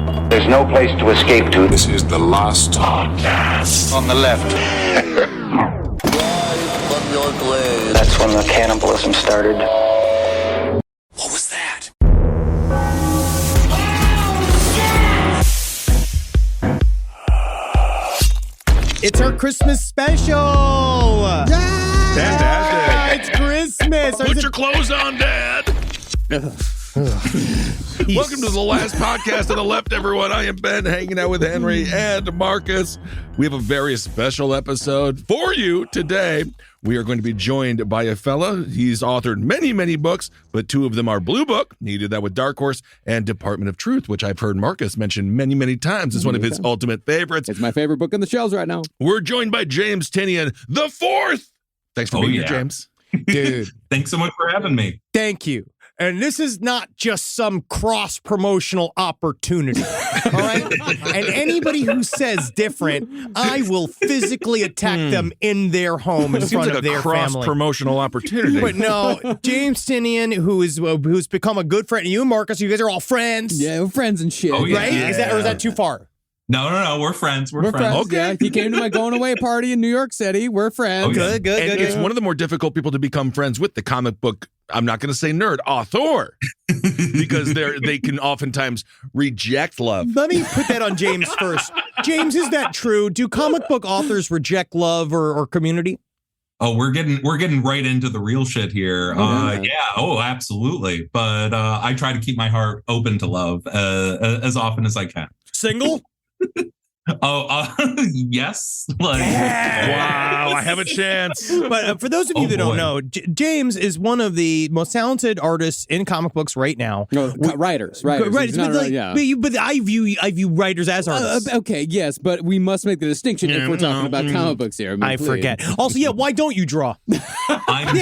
There's no place to escape to. This is the last podcast. On the left. From your grave. That's when the cannibalism started. What was that? It's our Christmas special. Fantastic. It's Christmas. Put your clothes on, Dad. Welcome to the last podcast on the left, everyone. I am Ben, hanging out with Henry and Marcus. We have a very special episode for you today. We are going to be joined by a fella. He's authored many, many books, but two of them are Blue Book. He did that with Dark Horse, and Department of Truth, which I've heard Marcus mention many, many times. It's one of his ultimate favorites. It's my favorite book on the shelves right now. We're joined by James Tynion IV. Thanks for being here, James. Dude. Thanks so much for having me. Thank you. And this is not just some cross-promotional opportunity, all right? And anybody who says different, I will physically attack them in their home in front of their family. Cross-promotional opportunity. But no, James Tynion, who's become a good friend. You and Marcus, you guys are all friends. Yeah, we're friends and shit. Oh, yeah. Right? Is that too far? No, we're friends. We're friends. Okay. Yeah, he came to my going away party in New York City. We're friends. Oh, yeah. Good. And it's one of the more difficult people to become friends with, the comic book, I'm not going to say nerd, author, because they can oftentimes reject love. Let me put that on James first. James, is that true? Do comic book authors reject love or community? Oh, we're getting right into the real shit here. Absolutely. But I try to keep my heart open to love as often as I can. Single? Yes. Wow, I have a chance. But for those of you that don't know, James is one of the most talented artists in comic books right now. No, writers. Right, Yeah. but I view writers as artists. Okay, yes, but we must make the distinction if we're talking about comic books here. I forget. Also, yeah, why don't you draw? I'm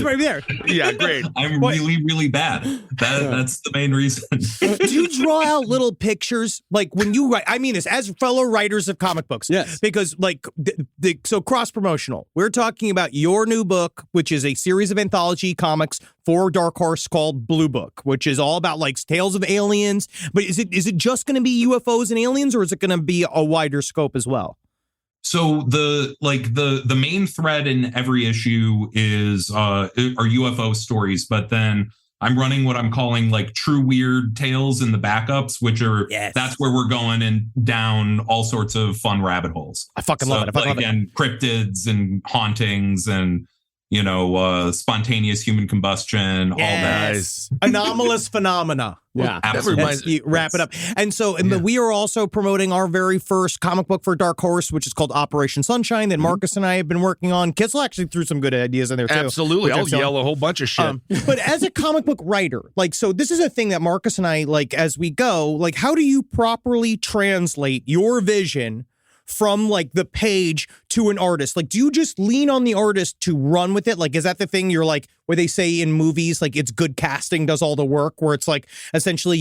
right there. Yeah, great. I'm really, really bad. That's the main reason. Do you draw out little pictures? Like when you write, I mean this as fellow writers of comic books. Yes. Because so cross-promotional. We're talking about your new book, which is a series of anthology comics for Dark Horse called Blue Book, which is all about like tales of aliens. But is it just going to be UFOs and aliens, or is it going to be a wider scope as well? So the main thread in every issue are UFO stories, but then I'm running what I'm calling like true weird tales in the backups, which are that's where we're going and down all sorts of fun rabbit holes. I fucking love it. And cryptids and hauntings and spontaneous human combustion, all that. Anomalous phenomena. Yeah, absolutely. Wrap it up. And so we are also promoting our very first comic book for Dark Horse, which is called Operation Sunshine, that Marcus and I have been working on. Kissel actually threw some good ideas in there, too. Absolutely. I'll yell a whole bunch of shit. But as a comic book writer, so this is a thing that Marcus and I, as we go, how do you properly translate your vision from the page to an artist? Do you just lean on the artist to run with it? Is that the thing you're where they say in movies, it's good casting does all the work, where it's essentially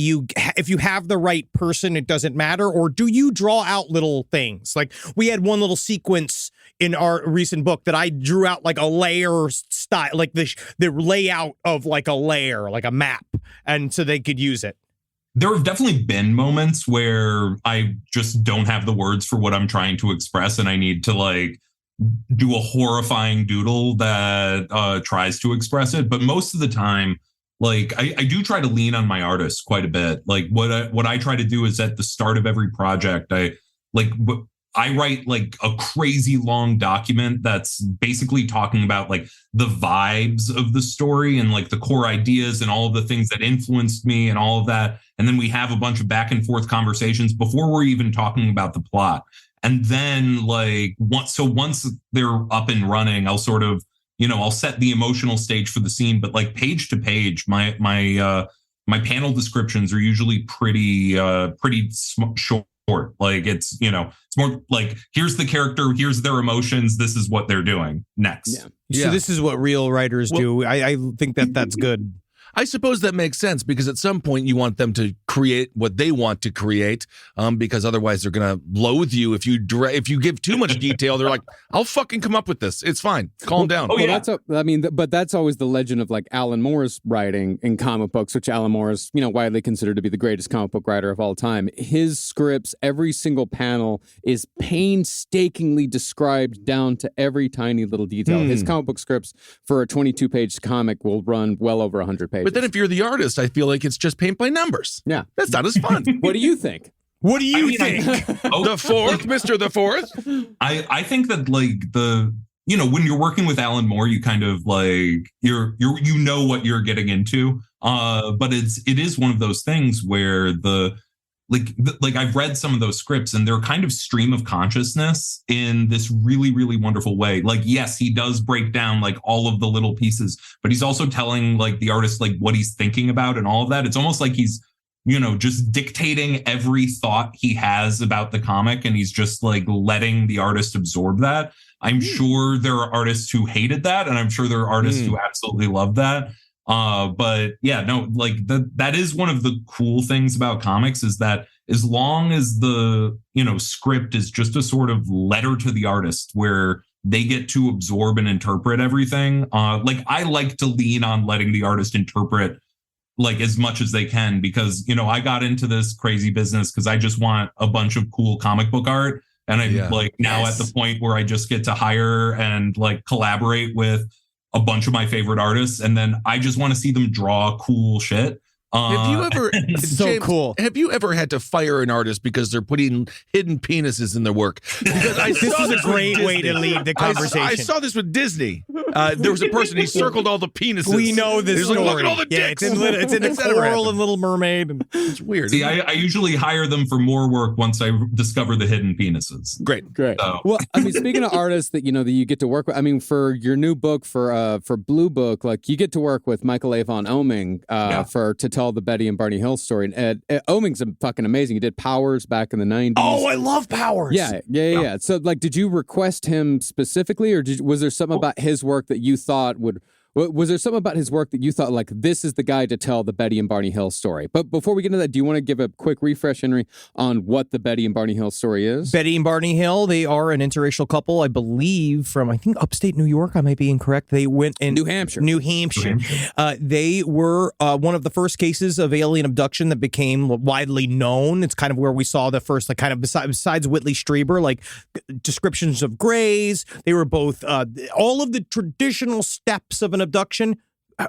if you have the right person, it doesn't matter? Or do you draw out little things? We had one little sequence in our recent book that I drew out a layer style, the layout of a layer, like a map, and so they could use it. There have definitely been moments where I just don't have the words for what I'm trying to express, and I need to do a horrifying doodle that tries to express it. But most of the time, I do try to lean on my artists quite a bit. What I try to do is at the start of every project, I write a crazy long document that's basically talking about the vibes of the story and the core ideas and all of the things that influenced me and all of that. And then we have a bunch of back and forth conversations before we're even talking about the plot. And then once they're up and running, I'll sort of, I'll set the emotional stage for the scene. But page to page, my panel descriptions are usually pretty short. It's more here's the character, here's their emotions, this is what they're doing next. So this is what real writers do. I think that's good. I suppose that makes sense because at some point you want them to create what they want to create, because otherwise they're going to loathe you if you give too much detail. They're like, "I'll fucking come up with this. It's fine. Calm down." Well, but that's always the legend of like Alan Moore's writing in comic books, which Alan Moore is, widely considered to be the greatest comic book writer of all time. His scripts, every single panel is painstakingly described down to every tiny little detail. His comic book scripts for a 22-page comic will run well over 100 pages. But then if you're the artist, I feel like it's just paint by numbers. Yeah. That's not as fun. What do you think? What do you think? The fourth, Mr. The Fourth? I think that like when you're working with Alan Moore, you kind of like you know what you're getting into. But it is one of those things where like I've read some of those scripts and they're kind of stream of consciousness in this really, really wonderful way. Like, yes, he does break down like all of the little pieces, but he's also telling like the artist like what he's thinking about and all of that. It's almost like he's, just dictating every thought he has about the comic, and he's just like letting the artist absorb that. I'm sure there are artists who hated that, and I'm sure there are artists who absolutely love that. But yeah, no, like that is one of the cool things about comics is that as long as the, script is just a sort of letter to the artist where they get to absorb and interpret everything. Like I like to lean on letting the artist interpret like as much as they can, because, I got into this crazy business because I just want a bunch of cool comic book art. And I'm like now at the point where I just get to hire and like collaborate with a bunch of my favorite artists, and then I just want to see them draw cool shit. Have you ever, so cool. Have you ever had to fire an artist because they're putting hidden penises in their work? Because This is a great way to lead the conversation. I saw this with Disney. There was a person, he circled all the penises. We know this story. Like, look at all the dicks. It's in the Coral and Little Mermaid. It's weird. See, I usually hire them for more work once I discover the hidden penises. Great. So. Well, I mean, speaking of artists that that you get to work with, I mean, for your new book for Blue Book, like you get to work with Michael Avon Oeming to tell the Betty and Barney Hill story. And Oeming's fucking amazing. He did Powers back in the 90s. Oh, I love Powers. Yeah. So, like, did you request him specifically, or was there something about his work that you thought was there something about his work that you thought, like, this is the guy to tell the Betty and Barney Hill story? But before we get into that, do you want to give a quick refresh, Henry, on what the Betty and Barney Hill story is? Betty and Barney Hill, they are an interracial couple, I believe, from, I think, upstate New York. I might be incorrect. They went in New Hampshire. They were one of the first cases of alien abduction that became widely known. It's kind of where we saw the first, like, kind of besides Whitley Strieber, like, descriptions of grays. They were both, all of the traditional steps of an abduction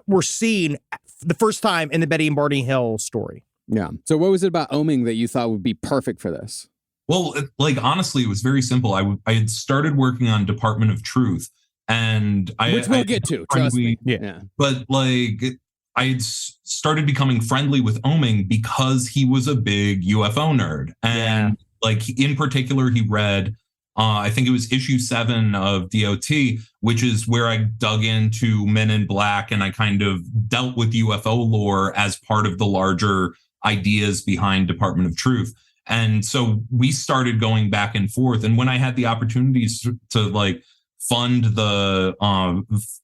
were seen the first time in the Betty and Barney Hill story. Yeah. So what was it about Oeming that you thought would be perfect for this? Well, like, honestly, it was very simple. I had started working on Department of Truth, and which we'll get to, trust me. Yeah. But like, I had started becoming friendly with Oeming because he was a big UFO nerd. And like, in particular, he read, I think it was issue 7 of DOT, which is where I dug into Men in Black, and I kind of dealt with UFO lore as part of the larger ideas behind Department of Truth. And so we started going back and forth. And when I had the opportunities to like fund the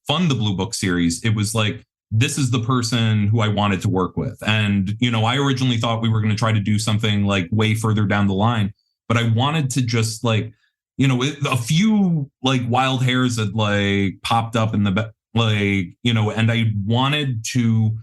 Blue Book series, it was like, this is the person who I wanted to work with. And, I originally thought we were going to try to do something like way further down the line, but I wanted to just like, a few like wild hairs had like popped up in the and I wanted to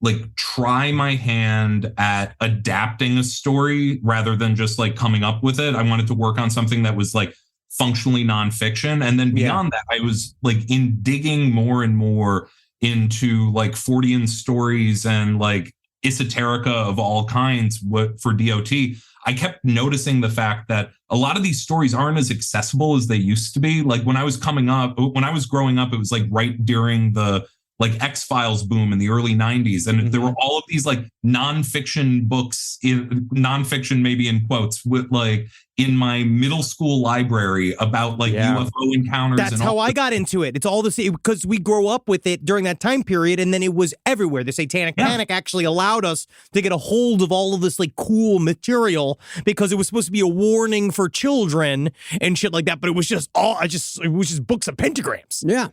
like try my hand at adapting a story rather than just like coming up with it. I wanted to work on something that was like functionally nonfiction. And then beyond that, I was like digging more and more into like Fortean stories and like esoterica of all kinds for DOT. I kept noticing the fact that a lot of these stories aren't as accessible as they used to be. Like when I was growing up, it was like right during the like X-Files boom in the early 90s. And there were all of these like nonfiction books, nonfiction maybe in quotes, with like in my middle school library about like UFO encounters. That's how I got into it. It's all the same because we grow up with it during that time period, and then it was everywhere. The Satanic Panic actually allowed us to get a hold of all of this like cool material because it was supposed to be a warning for children and shit like that. But it was just it was just books of pentagrams. Yeah.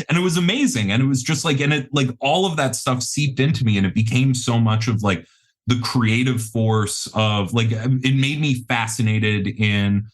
and it was amazing. And it was just like, and it like all of that stuff seeped into me, and it became so much of like the creative force of like, it made me fascinated in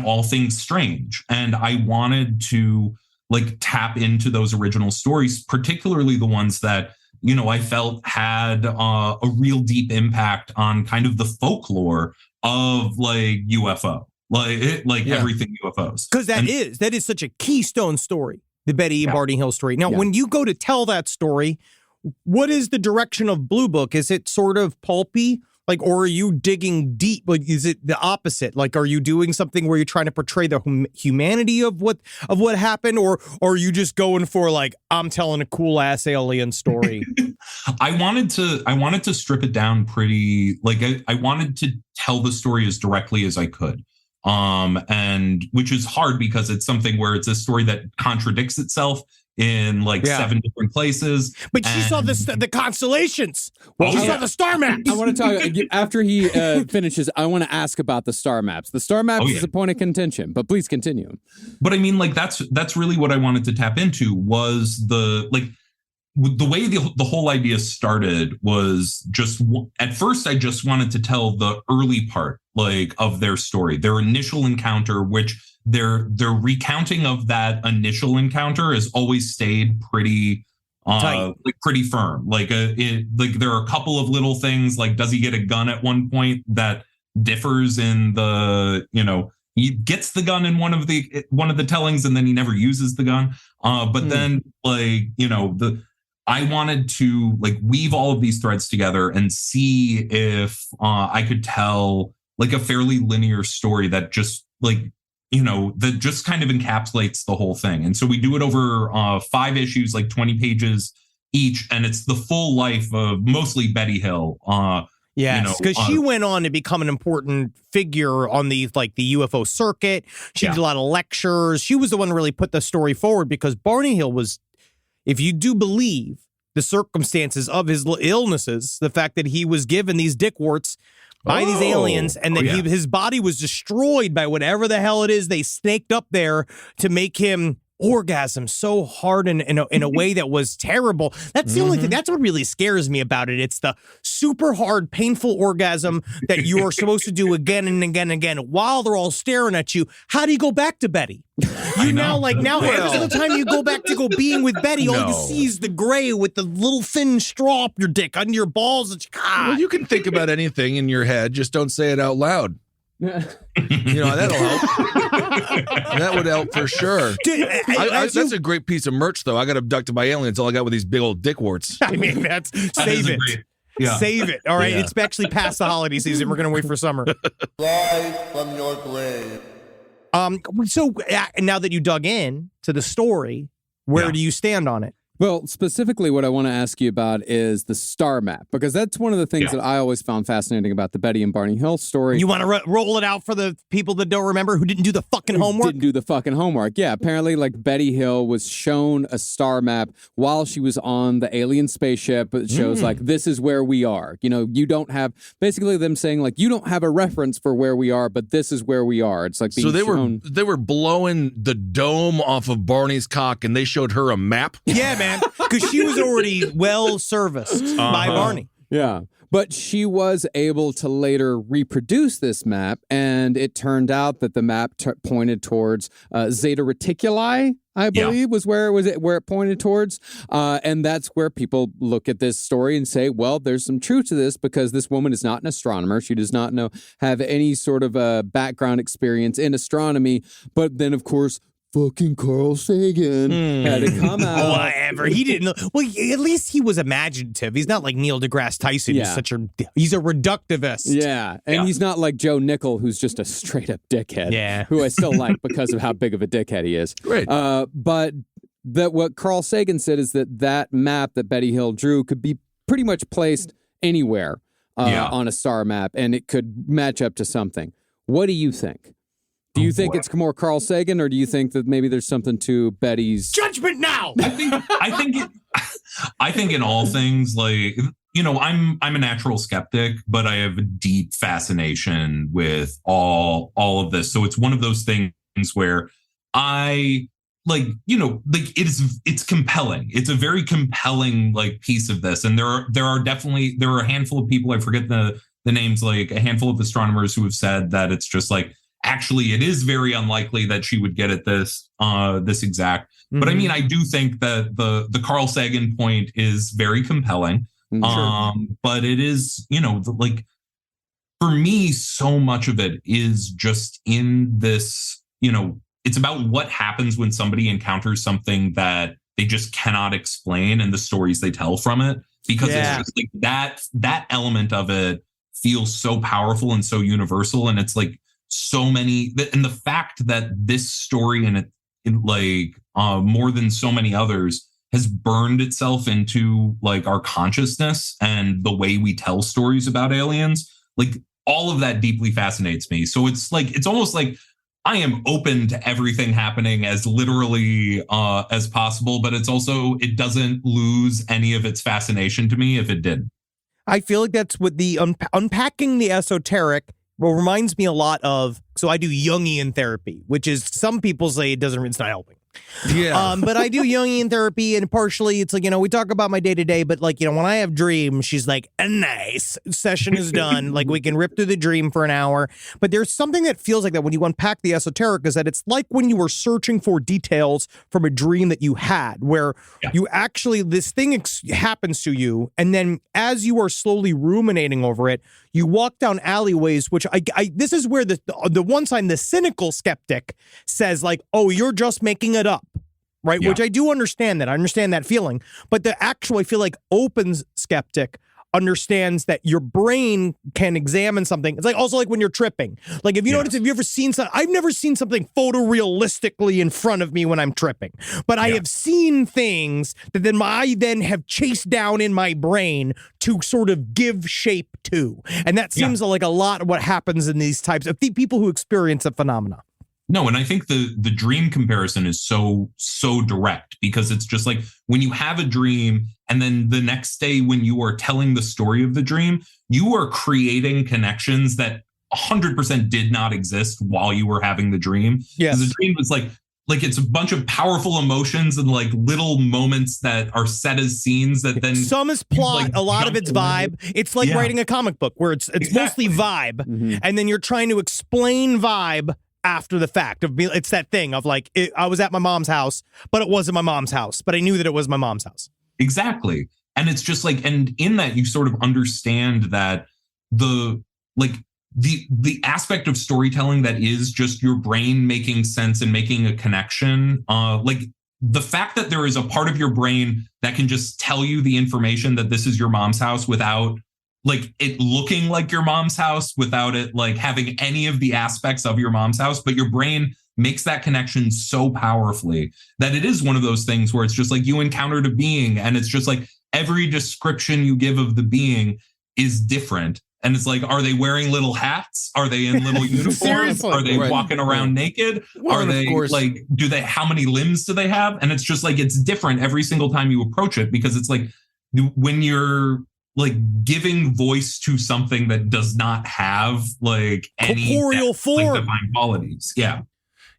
all things strange. And I wanted to like tap into those original stories, particularly the ones that, you know, I felt had a real deep impact on kind of the folklore of like UFO, everything UFOs. Because that is such a keystone story, the Betty and Barney Hill story. Now, when you go to tell that story, what is the direction of Blue Book? Is it sort of pulpy? Like, or are you digging deep? Like, is it the opposite? Like, are you doing something where you're trying to portray the humanity of what happened, or are you just going for like, I'm telling a cool ass alien story? I wanted to strip it down pretty. Like, I wanted to tell the story as directly as I could, and which is hard because it's something where it's a story that contradicts itself in like 7 different places. But she saw the constellations. Well, she saw the star maps. I want to talk after he finishes. I want to ask about the star maps. The star maps is a point of contention, but please continue. But I mean, like that's really what I wanted to tap into was the way the whole idea started was just at first I just wanted to tell the early part like of their story, their initial encounter, which their recounting of that initial encounter has always stayed pretty pretty firm. Like there are a couple of little things, like does he get a gun at one point that differs in the, you know, he gets the gun in one of the tellings and then he never uses the gun. But then like, you know, I wanted to like weave all of these threads together and see if I could tell like a fairly linear story that just like, you know, that just kind of encapsulates the whole thing. And so we do it over 5 issues, like 20 pages each. And it's the full life of mostly Betty Hill. Yes, because she went on to become an important figure on the UFO circuit. She did a lot of lectures. She was the one who really put the story forward because Barney Hill was, if you do believe the circumstances of his illnesses, the fact that he was given these dick warts by these aliens, and that his body was destroyed by whatever the hell it is they snaked up there to make him orgasm so hard in a way that was terrible. That's the only thing. That's what really scares me about it. It's the super hard, painful orgasm that you are supposed to do again and again and again while they're all staring at you. How do you go back to Betty? Every single time you go back to go being with Betty, all you see is the gray with the little thin straw up your dick under your balls. Well, you can think about anything in your head, just don't say it out loud. You know, that'll help. That would help for sure. Dude, that's a great piece of merch, though. I got abducted by aliens. All I got with these big old dick warts. I mean, save it. Save it. All right. It's actually past the holiday season. We're going to wait for summer. Rise from your grave. So now that you dug in to the story, where do you stand on it? Well, specifically what I want to ask you about is the star map, because that's one of the things that I always found fascinating about the Betty and Barney Hill story. You want to roll it out for the people that don't remember, who didn't do the fucking homework? Didn't do the fucking homework. Yeah, apparently like Betty Hill was shown a star map while she was on the alien spaceship. It shows like, this is where we are. You know, you don't have, basically them saying like, you don't have a reference for where we are, but this is where we are. It's like being shown. They were blowing the dome off of Barney's cock and they showed her a map? Yeah, man. Because she was already well serviced by Barney. Yeah. But she was able to later reproduce this map, and it turned out that the map pointed towards Zeta Reticuli, I believe, was where it pointed towards. And that's where people look at this story and say, well, there's some truth to this because this woman is not an astronomer. She does not have any sort of background experience in astronomy. But then, of course, fucking Carl Sagan had to come out. Whatever. He didn't know. Well, at least he was imaginative. He's not like Neil deGrasse Tyson. He's a reductivist. Yeah. And he's not like Joe Nickel, who's just a straight up dickhead. Yeah. Who I still like because of how big of a dickhead he is. Great. But what Carl Sagan said is that map that Betty Hill drew could be pretty much placed anywhere on a star map, and it could match up to something. What do you think? Do you think it's more Carl Sagan, or do you think that maybe there's something to Betty's judgment now? I think in all things, like, you know, I'm a natural skeptic, but I have a deep fascination with all of this. So it's one of those things where I like, you know, like it's compelling. It's a very compelling like piece of this. And there are a handful of people, I forget the names, like a handful of astronomers who have said that it's just like, actually, it is very unlikely that she would get at this exact. Mm-hmm. But I mean, I do think that the Carl Sagan point is very compelling. Mm-hmm. But it is, you know, like for me, so much of it is just in this, you know, it's about what happens when somebody encounters something that they just cannot explain and the stories they tell from it, because it's just like that element of it feels so powerful and so universal. And it's like so many, and the fact that this story and it like more than so many others has burned itself into like our consciousness and the way we tell stories about aliens, like all of that deeply fascinates me. So it's like, it's almost like I am open to everything happening as literally as possible, but it's also, it doesn't lose any of its fascination to me if it did. I feel like that's what the unpacking the esoteric reminds me a lot of. So I do Jungian therapy, which is, some people say it's not helping. Yeah. But I do Jungian therapy, and partially it's like, you know, we talk about my day to day, but like, you know, when I have dreams, she's like, a nice session is done. Like we can rip through the dream for an hour. But there's something that feels like that when you unpack the esoteric, is that it's like when you were searching for details from a dream that you had, where you actually, this thing happens to you. And then as you are slowly ruminating over it, you walk down alleyways, which I this is where the one side, the cynical skeptic says like, oh, you're just making it up, right? Which I do understand that. I understand that feeling. But the actual, I feel like, open skeptic understands that your brain can examine something. It's like also like when you're tripping. Like if you notice, have you ever seen something? I've never seen something photorealistically in front of me when I'm tripping, but I have seen things that then I have chased down in my brain to sort of give shape to. And that seems like a lot of what happens in these types of people who experience a phenomena. No, and I think the dream comparison is so direct, because it's just like when you have a dream and then the next day when you are telling the story of the dream, you are creating connections that 100% did not exist while you were having the dream. Yes. The dream was like it's a bunch of powerful emotions and like little moments that are set as scenes that then some is plot, like, a lot of it's vibe. It's like writing a comic book where it's mostly vibe, and then you're trying to explain vibe after the fact. It's that thing of like, I was at my mom's house, but it wasn't my mom's house, but I knew that it was my mom's house. Exactly. And it's just like, and in that you sort of understand that the aspect of storytelling that is just your brain making sense and making a connection, like the fact that there is a part of your brain that can just tell you the information that this is your mom's house without like it looking like your mom's house, without it like having any of the aspects of your mom's house, but your brain makes that connection so powerfully that it is one of those things where it's just like you encountered a being and it's just like every description you give of the being is different. And it's like, are they wearing little hats? Are they in little uniforms? Are they walking around naked? Are they like, how many limbs do they have? And it's just like, it's different every single time you approach it, because it's like when you're like giving voice to something that does not have like any corporeal form, like, divine qualities. Yeah.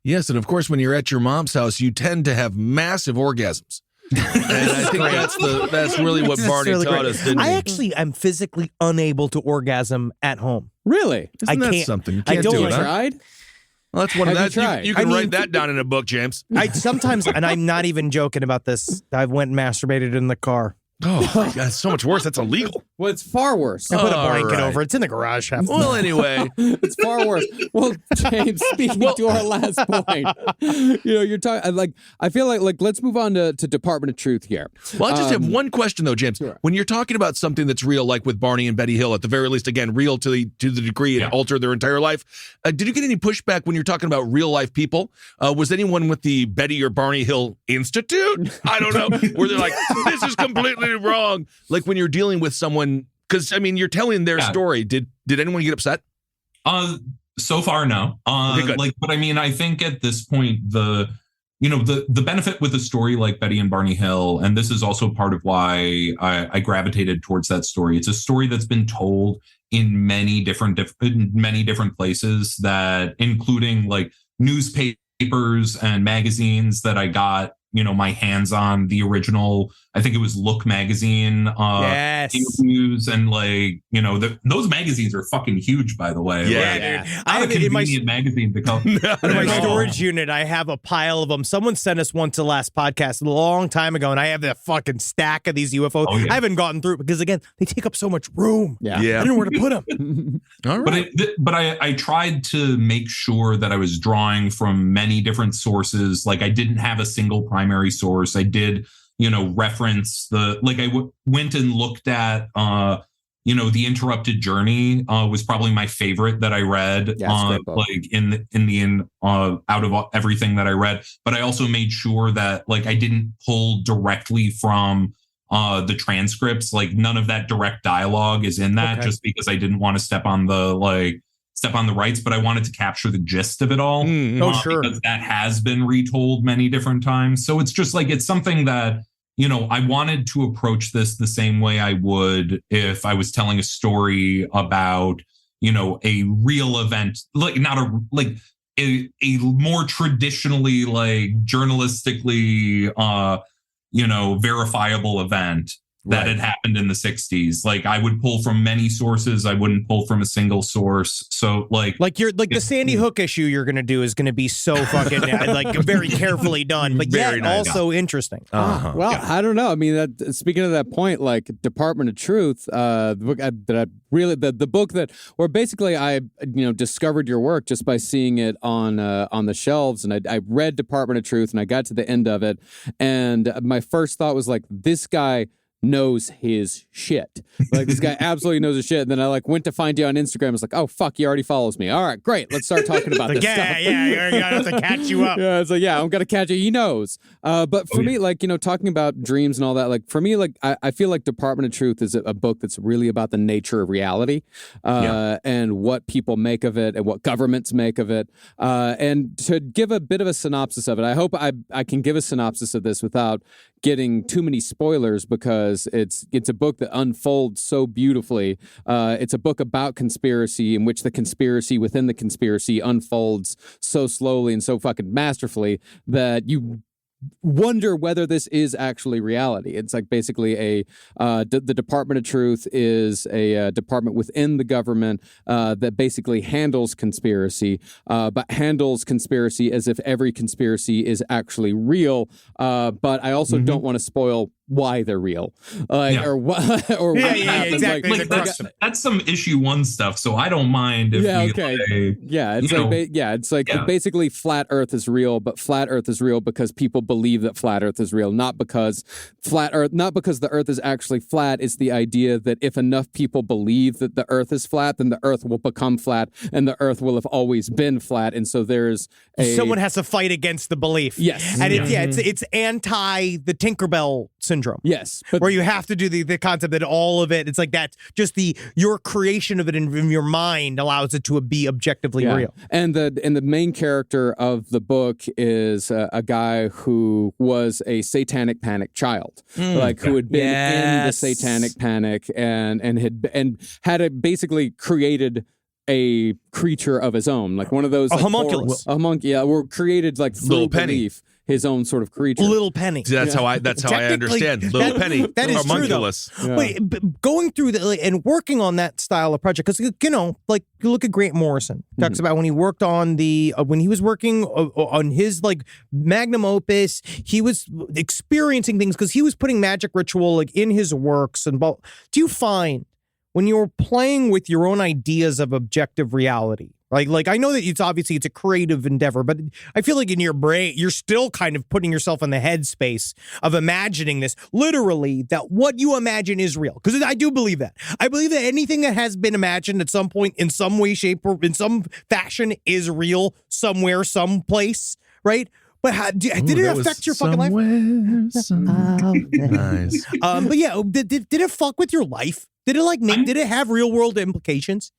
Yes. And of course, when you're at your mom's house, you tend to have massive orgasms. And I think that's really what Barney taught us, didn't he? I actually am physically unable to orgasm at home. Really? Isn't that something? You can't do it, huh? Tried? Well, that's one of that. You can write that down in a book, James. I sometimes, and I'm not even joking about this, I went and masturbated in the car. Oh, my God, it's so much worse. That's illegal. Well, it's far worse. I put a blanket over. It's in the garage. Well, anyway. It's far worse. Well, James, speaking to our last point, you're talking, like, I feel like let's move on to Department of Truth here. Well, I just have one question, though, James. Sure. When you're talking about something that's real, like with Barney and Betty Hill, at the very least, again, real to the degree it altered their entire life, did you get any pushback when you're talking about real life people? Was anyone with the Betty or Barney Hill Institute? I don't know. Where they're like, this is completely wrong. Like when you're dealing with someone, because I mean, you're telling their story. Did anyone get upset? So far, no. Okay, but I mean, I think at this point, the benefit with a story like Betty and Barney Hill, and this is also part of why I gravitated towards that story. It's a story that's been told in many different places, that including like newspapers papers and magazines that I got, my hands on, the original, I think it was Look magazine, Yes. interviews, and those magazines are fucking huge, by the way. Yeah, dude. Not I a have it in my convenient magazine to come. in my at all. storage unit. I have a pile of them. Someone sent us one to the last podcast a long time ago, and I have that fucking stack of these UFOs. Oh, yeah. I haven't gotten through it because, again, they take up so much room. Yeah. I don't know where to put them. All right. But I tried to make sure that I was drawing from many different sources. Like, I didn't have a single primary source. I did, reference went and looked at, The Interrupted Journey was probably my favorite that I read. Yeah, it's a great book. Out of everything that I read. But I also made sure that I didn't pull directly from the transcripts. Like, none of that direct dialogue is in that, just because I didn't want to step on the rights, but I wanted to capture the gist of it all. Sure. Because that has been retold many different times. So it's just it's something that, I wanted to approach this the same way I would if I was telling a story about, a real event, not a more traditionally, journalistically, verifiable event that had happened in the 60s. I would pull from many sources. I wouldn't pull from a single source. So the Sandy Hook issue you're going to do is going to be so fucking very carefully done, but Very yet nice. also interesting. Well, I don't know. I mean, speaking of that point, Department of Truth, the book the book that where basically I discovered your work just by seeing it on the shelves, and I read Department of Truth, and I got to the end of it, and my first thought was this guy knows his shit. This guy absolutely knows his shit. And then I went to find you on Instagram. I was oh fuck, he already follows me. All right, great. Let's start talking about this stuff. I have to catch you up. Yeah, it's I'm gonna catch you. He knows. But for me, talking about dreams and all that, for me, I feel like Department of Truth is a book that's really about the nature of reality, and what people make of it and what governments make of it. And to give a bit of a synopsis of it, I hope I can give a synopsis of this without getting too many spoilers, because it's a book that unfolds so beautifully. It's a book about conspiracy, in which the conspiracy within the conspiracy unfolds so slowly and so fucking masterfully that you wonder whether this is actually reality. It's basically the Department of Truth is a department within the government that basically handles conspiracy, but handles conspiracy as if every conspiracy is actually real. But I also don't want to spoil why they're real, or what happens. Exactly. That's some issue 1 stuff, so I don't mind if it's basically flat Earth is real, but flat Earth is real because people believe that flat Earth is real, not because the Earth is actually flat. It's the idea that if enough people believe that the Earth is flat, then the Earth will become flat, and the Earth will have always been flat. And so there's someone has to fight against the belief. Yes, and it's anti the Tinkerbell syndrome. Yes, where you have to do the concept that all of it, it's that's just your creation of it in your mind allows it to be objectively real. And the main character of the book is a guy who was a satanic panic child, who had been in the satanic panic and had basically created a creature of his own, one of those homunculus. Were created through Little Penny. belief. His own sort of creature. Little Penny. That's how I understand Little Penny. That is homunculus. True, though. Wait, going through and working on that style of project, because you look at Grant Morrison, talks about when he worked on when he was working on his magnum opus, he was experiencing things because he was putting magic ritual in his works. And do you find when you're playing with your own ideas of objective reality? I know that it's a creative endeavor, but I feel in your brain, you're still kind of putting yourself in the headspace of imagining this, literally, that what you imagine is real. Because I do believe that. I believe that anything that has been imagined at some point, in some way, shape, or in some fashion is real somewhere, someplace, right? But did it affect your fucking life? Nice. But yeah, did it fuck with your life? Did it did it have real world implications?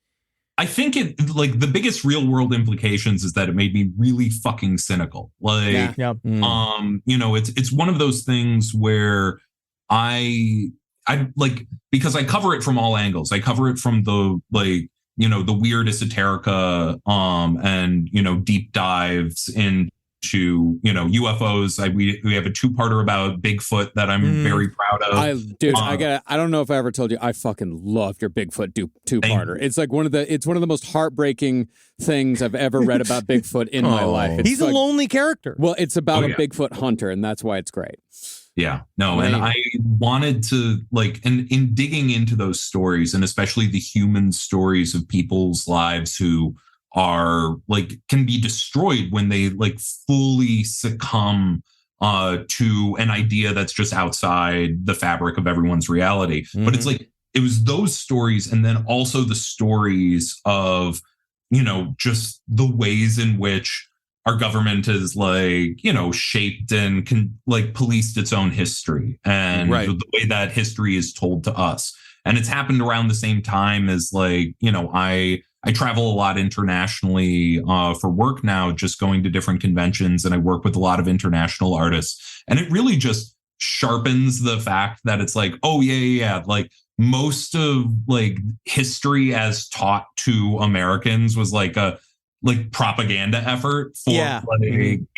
I think the biggest real world implications is that it made me really fucking cynical. It's one of those things where I because I cover it from all angles. I cover it from the the weird esoterica, and deep dives in to, UFOs. We have a 2-parter about Bigfoot that I'm very proud of. I don't know if I ever told you, I fucking loved your Bigfoot 2-parter. It's like one of the most heartbreaking things I've ever read about Bigfoot in my life. He's a lonely character. Well, it's about a Bigfoot hunter, and that's why it's great. Yeah, no, and I wanted to and in digging into those stories, and especially the human stories of people's lives who are can be destroyed when they fully succumb to an idea that's just outside the fabric of everyone's reality. Mm-hmm. But it's it was those stories, and then also the stories of just the ways in which our government is shaped and policed its own history, and the way that history is told to us. And it's happened around the same time as I travel a lot internationally for work now, just going to different conventions, and I work with a lot of international artists. And it really just sharpens the fact that it's most of history as taught to Americans was a propaganda effort for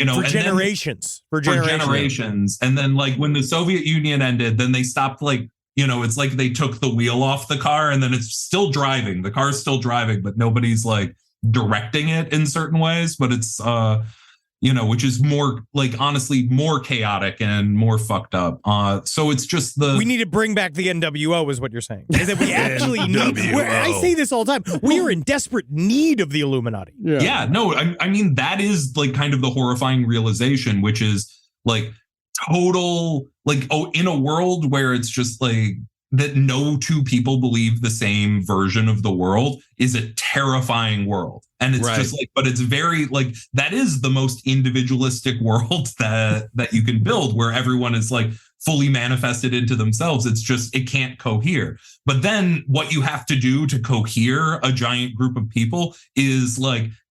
for generations. And then when the Soviet Union ended, then they stopped it's they took the wheel off the car, and then it's still driving. The car's still driving, but nobody's directing it in certain ways. But it's which is more honestly more chaotic and more fucked up. So it's just we need to bring back the NWO, is what you're saying. Is that we actually need? I say this all the time. We are in desperate need of the Illuminati. Yeah. No, I mean that is kind of the horrifying realization, which is total in a world where it's just that no two people believe the same version of the world is a terrifying world. And it's just but it's very that is the most individualistic world that you can build, where everyone is fully manifested into themselves. It's just, it can't cohere. But then what you have to do to cohere a giant group of people is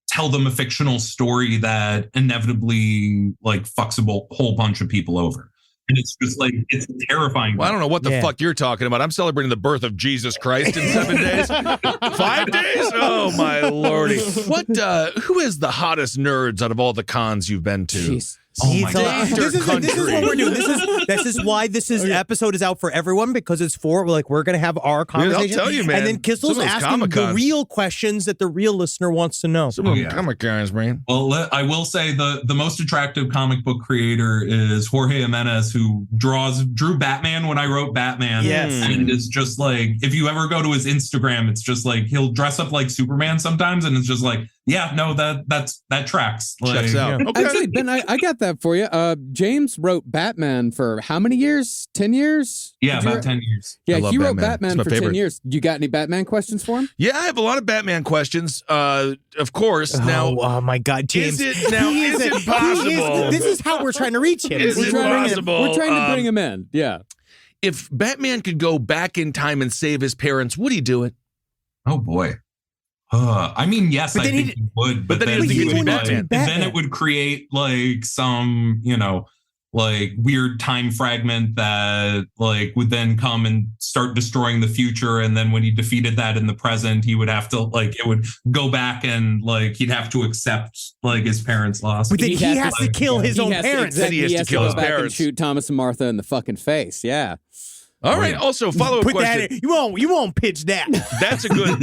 tell them a fictional story that inevitably fucks a whole bunch of people over. And it's just it's terrifying. Well, I don't know what the fuck you're talking about. I'm celebrating the birth of Jesus Christ in 7 days. 5 days? Oh, my lordy. Who is the hottest nerds out of all the cons you've been to? Jeez. Oh my God. This is what we're doing. This is why this episode is out for everyone, because it's for we're gonna have our conversation. I'll tell you, man. And then Kissel's asking the real questions that the real listener wants to know. Some of them comic cons, man. Well, I will say the most attractive comic book creator is Jorge Jimenez, who drew Batman when I wrote Batman. Yes. And it's just if you ever go to his Instagram, it's just he'll dress up like Superman sometimes, and it's just that tracks. Checks out. Yeah. Okay. Actually, Ben, I got that for you. James wrote Batman for how many years? 10 years? Yeah, about 10 years. Yeah, he wrote Batman for favorite. 10 years. You got any Batman questions for him? Yeah, I have a lot of Batman questions. Of course. Oh my God, James! Is it possible? This is how we're trying to reach him. Is it possible? We're trying to bring him in. Yeah. If Batman could go back in time and save his parents, would he do it? Oh boy. I mean, yes, I think he would, but then he would then it would create some, weird time fragment that would then come and start destroying the future. And then when he defeated that in the present, he would have to it would go back and he'd have to accept his parents' loss. But then he has to kill his own parents. He has to kill his parents and shoot Thomas and Martha in the fucking face. Yeah. All right. Also, follow-up question. You won't pitch that. That's a good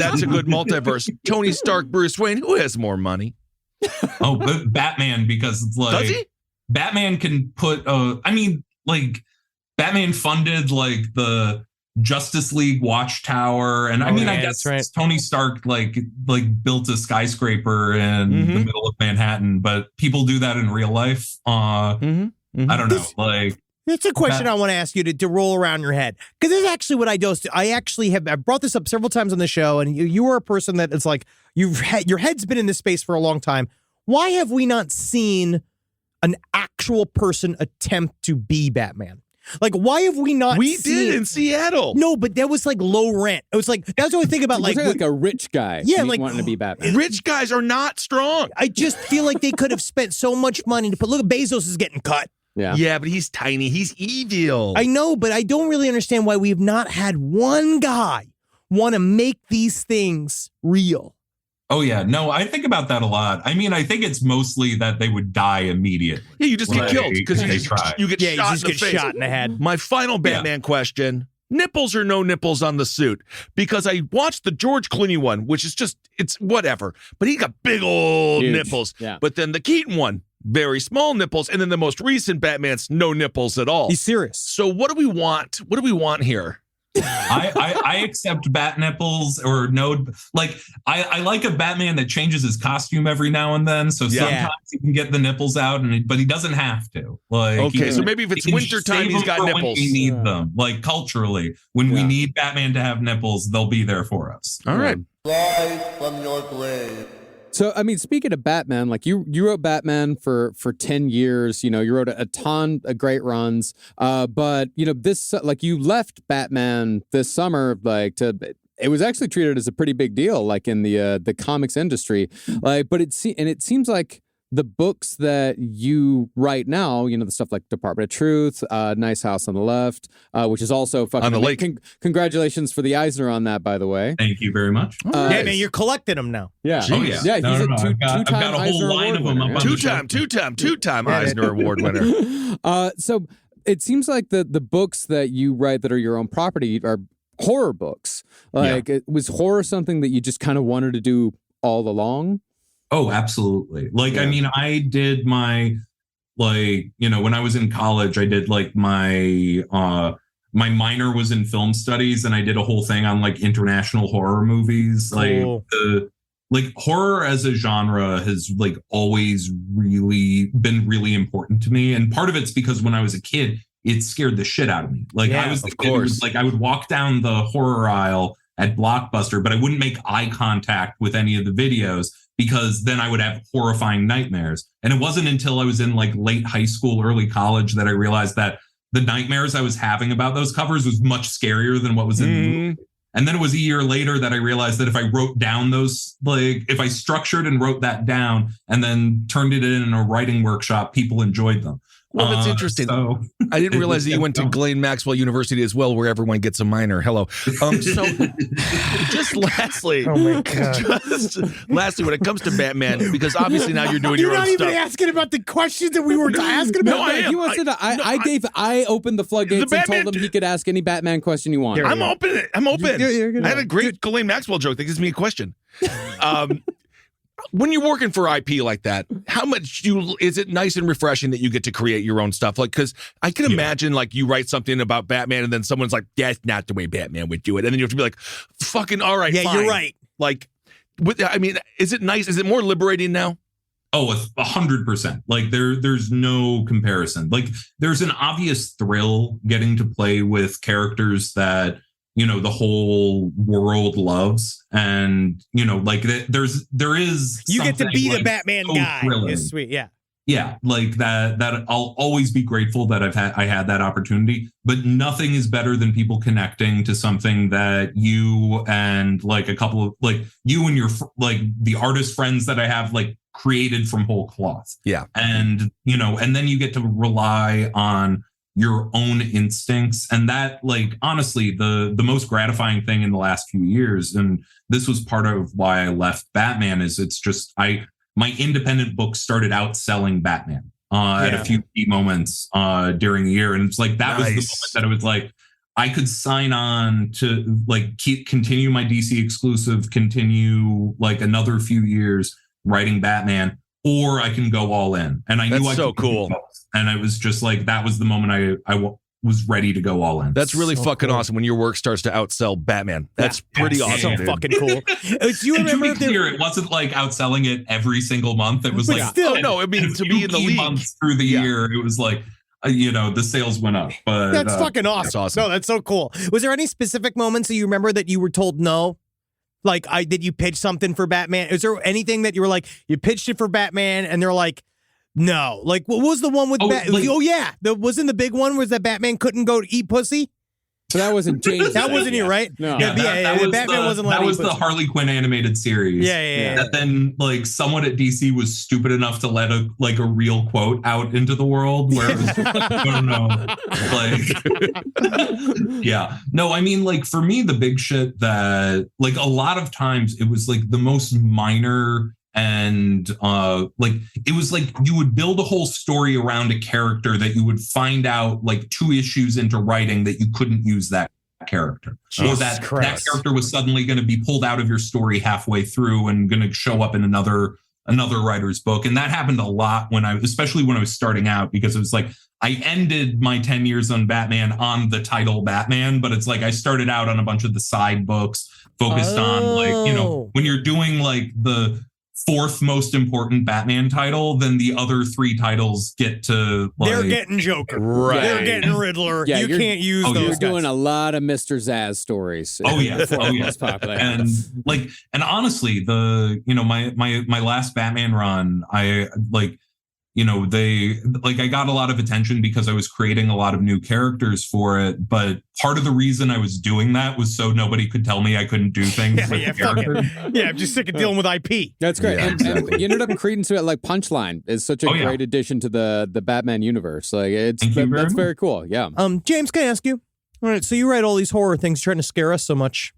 multiverse. Tony Stark, Bruce Wayne. Who has more money? Oh, but Batman, because it's does he? Batman can put. Batman funded the Justice League Watchtower, and I guess Tony Stark built a skyscraper in the middle of Manhattan, but people do that in real life. I don't know. It's a question I want to ask you to roll around your head, because this is actually what I do. I've brought this up several times on the show, and you are a person that it's your head's been in this space for a long time. Why have we not seen an actual person attempt to be Batman? Why have we not? We did in Seattle. No, but that was low rent. It was that's the only thing about a rich guy. Yeah, wanting to be Batman. Rich guys are not strong. I just feel like they could have spent so much money to put. Look, Bezos is getting cut. Yeah, but he's tiny. He's evil. I know, but I don't really understand why we have not had one guy want to make these things real. Oh yeah, no, I think about that a lot. I mean, I think it's mostly that they would die immediately. Yeah, you just get killed because you get Yeah, you shot just in the get face. shot in the head. My final Batman question: nipples or no nipples on the suit? Because I watched the George Clooney one, which is just it's whatever, but he got big old Huge. nipples. Yeah. But then the Keaton one, very small nipples, and then the most recent Batman's no nipples at all. He's serious. So what do we want? What do we want here? I accept bat nipples or no, like I like a Batman that changes his costume every now and then. So sometimes he can get the nipples out, but he doesn't have to. Like, Okay, so maybe if it's wintertime, he's got nipples. When we need them, like culturally, when we need Batman to have nipples, they'll be there for us. All right. Rise from your grave. So, I mean, speaking of Batman, like you wrote Batman for 10 years, you wrote a ton of great runs. But, this, like you left Batman this summer, it was actually treated as a pretty big deal, like in the comics industry. But it seems like the books that you write now, the stuff like Department of Truth, Nice House on the Left, which is also fucking on the lake. Congratulations for the Eisner on that, by the way. Thank you very much. Yeah, man, you're collecting them now. Yeah. Oh yeah. Yeah, No, he's no, a no. I've got two-time a whole Eisner line Award of them winner. up on the Two-time Eisner Award winner. So it seems like the books that you write that are your own property are horror books. Was horror something that you just kind of wanted to do all along? Oh, absolutely. I mean, I did my, when I was in college, I did my minor was in film studies, and I did a whole thing on international horror movies. Cool. Horror as a genre has always really been really important to me. And part of it's because when I was a kid, it scared the shit out of me. I was the kid who was, I would walk down the horror aisle at Blockbuster, but I wouldn't make eye contact with any of the videos because then I would have horrifying nightmares. And it wasn't until I was in late high school, early college that I realized that the nightmares I was having about those covers was much scarier than what was in the movie. And then it was a year later that I realized that if I wrote down those, if I structured and wrote that down and then turned it in a writing workshop, people enjoyed them. Well, that's interesting. So I didn't realize that you went to Glenn Maxwell University as well, where everyone gets a minor. Hello. So just lastly, Oh my God. When it comes to Batman, because obviously now you're doing You're your own not even stuff. asking about the questions that we were asking about. No, I am. He wants to. I opened the floodgates and told him he could ask any Batman question you want. I'm open. I'm open. You're good. I had a great Ghislaine Maxwell joke that gives me a question. When you're working for IP like that, how much is it nice and refreshing that you get to create your own stuff? Because I can imagine you write something about Batman and then someone's like, that's not the way Batman would do it. And then you have to be like, fucking all right, Yeah, fine. you're right. Is it nice? Is it more liberating now? Oh, 100%. There's no comparison. There's an obvious thrill getting to play with characters that the whole world loves, and there is You get to be the Batman so guy. thrilling. It's sweet. Yeah. Yeah, that I'll always be grateful that I had that opportunity. But nothing is better than people connecting to something that you and a couple of you and your the artist friends that I have created from whole cloth. Yeah, and and then you get to rely on your own instincts, and that honestly the most gratifying thing in the last few years, and this was part of why I left Batman, is it's just my independent books started outselling Batman at a few key moments during the year, and it's that was the moment that it was I could sign on to continue my DC exclusive, continue another few years writing Batman, or I can go all in. And I knew That's so cool. And it was just that was the moment I was ready to go all in. That's really fucking awesome when your work starts to outsell Batman. That's pretty awesome. So fucking cool. Do you And remember to be clear, it wasn't outselling it every single month. It was But still, no, I mean, to a be in the few league months through the year, it was the sales went up. But that's fucking awesome. That's awesome. No, that's so cool. Was there any specific moments that you remember that you were told no? Did you pitch something for Batman? Is there anything that you were you pitched it for Batman and they're like, no? What was the one with Wasn't the big one was that Batman couldn't go to eat pussy? So that wasn't James. That wasn't you, right? No. Yeah, Batman wasn't that letting was you the put- Harley Quinn animated series. Yeah. That then, like, someone at DC was stupid enough to let a real quote out into the world where it was, yeah. No, I mean, like, for me, the big shit that, like, a lot of times it was like the most minor. And it was like you would build a whole story around a character that you would find out like 2 issues into writing that you couldn't use that character. So that character was suddenly going to be pulled out of your story halfway through and going to show up in another writer's book. And that happened a lot especially when I was starting out, because it was like I ended my 10 years on Batman on the title Batman, but it's like I started out on a bunch of the side books focused on, like, you know, when you're doing like the 4th most important Batman title, then the other 3 titles get to, like, they're getting Joker, right? They're getting Riddler. Yeah, you can't use those. You're guys. doing a lot of Mr. Zaz stories. Most popular. And honestly, my last Batman run, I got a lot of attention because I was creating a lot of new characters for it. But part of the reason I was doing that was so nobody could tell me I couldn't do things with the character. Yeah, I'm just sick of dealing with IP. That's great. Yeah, and you ended up creating to it, like Punchline is such a great addition to the Batman universe. Like that's very cool. Yeah. James, can I ask you? All right, so you write all these horror things trying to scare us so much.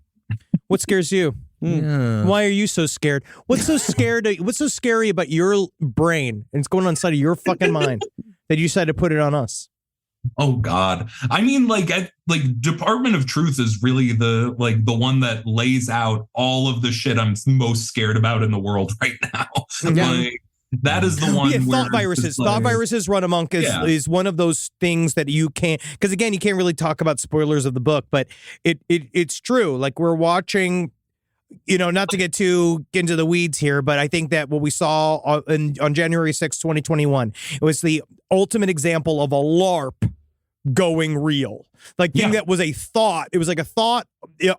What scares you? Yeah. Why are you so scared? What's so scary about your brain and it's going on inside of your fucking mind that you decided to put it on us? Oh God. I mean, Department of Truth is really the one that lays out all of the shit I'm most scared about in the world right now. Yeah. That is the one. Yeah, where thought viruses run amok is one of those things that you can't, because again, you can't really talk about spoilers of the book, but it's true. Like, we're watching, not to get too into the weeds here, but I think that what we saw on January 6, 2021, it was the ultimate example of a LARP going real. That was a thought. It was like a thought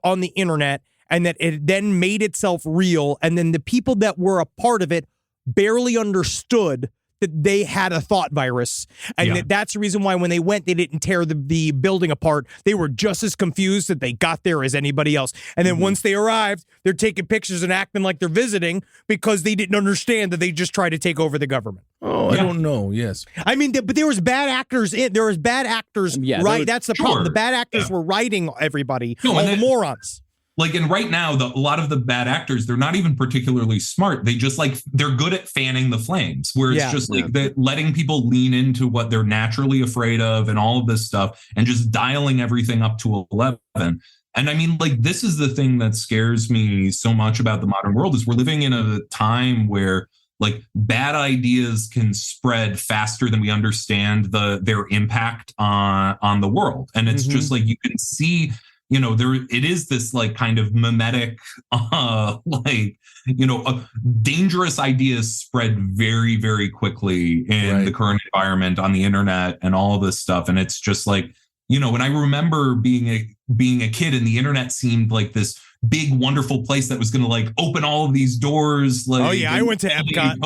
on the internet, and that it then made itself real. And then the people that were a part of it barely understood that they had a thought virus, and that's the reason why when they went, they didn't tear the building apart. They were just as confused that they got there as anybody else. And then once they arrived, they're taking pictures and acting like they're visiting because they didn't understand that they just tried to take over the government. Oh, I don't know. Yes, I mean, but there was bad actors there was bad actors, right? That's the problem. The bad actors were writing everybody, all the morons. And right now, a lot of the bad actors, they're not even particularly smart. They just they're good at fanning the flames, where it's just letting people lean into what they're naturally afraid of and all of this stuff and just dialing everything up to 11. And I mean, this is the thing that scares me so much about the modern world is we're living in a time where bad ideas can spread faster than we understand their impact on the world. And it's just you can see, it is this kind of mimetic, dangerous ideas spread very, very quickly in the current environment on the internet and all of this stuff. And it's just when I remember being a kid and the internet seemed like this big, wonderful place that was going to open all of these doors. I went to Epcot.